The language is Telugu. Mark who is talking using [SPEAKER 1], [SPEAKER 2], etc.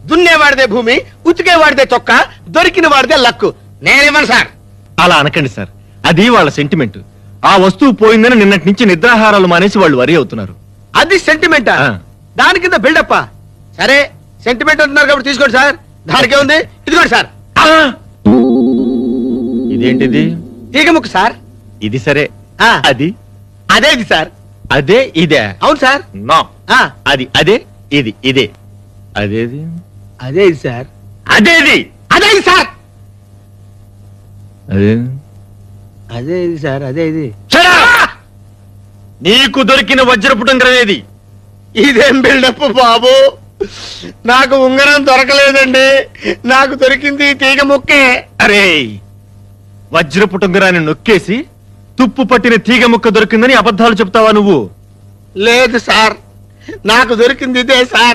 [SPEAKER 1] దున్నేవాడిదే భూమి, ఉతికేవాడిదే చొక్క, దొరికిన వాడిదే లక్కు. నేనేమను సార్?
[SPEAKER 2] అలా అనకండి సార్, అది వాళ్ళ సెంటిమెంట్. ఆ వస్తువు పోయిందని నిన్నటి నుంచి నిద్రాహారాలు మానేసి వాళ్ళు వరి అవుతున్నారు.
[SPEAKER 1] అది సెంటిమెంటా?
[SPEAKER 2] ఆ.
[SPEAKER 1] దాని కింద బిల్డప్పా? సరే, సెంటిమెంట్ అంటున్నారు కాబట్టి తీసుకోండి సార్. దానికే ఉంది, ఇదిగోండి సార్.
[SPEAKER 2] ఆ! ఇదేంటిది?
[SPEAKER 1] తీగ ముక్క సార్.
[SPEAKER 2] ఇది సరే.
[SPEAKER 1] ఆ.
[SPEAKER 2] అది
[SPEAKER 1] అదే ఇది సార్.
[SPEAKER 2] అదే ఇదే?
[SPEAKER 1] అవును సార్.
[SPEAKER 2] నో,
[SPEAKER 1] ఆ,
[SPEAKER 2] అది అదే ఇది ఇదే. అదేది?
[SPEAKER 1] అదే ఇది సార్.
[SPEAKER 2] అదేది?
[SPEAKER 1] అదే ఇది సార్.
[SPEAKER 2] అదే
[SPEAKER 1] అదే ఇది సార్. అదే ఇది.
[SPEAKER 2] నీకు దొరికిన వజ్రపు ఉంగరం ఏది?
[SPEAKER 1] ఇదేం బిల్డప్ బాబు? నాకు ఉంగరం దొరకలేదండి. నాకు దొరికింది ఈ తీగ ముక్కే.
[SPEAKER 2] అరే, వజ్రపు ఉంగరాన్ని నొక్కేసి తుప్పు పట్టిన తీగ ముక్క దొరికిందని అబద్ధాలు చెప్తావా నువ్వు?
[SPEAKER 1] లేదు సార్, నాకు దొరికింది ఇదే సార్.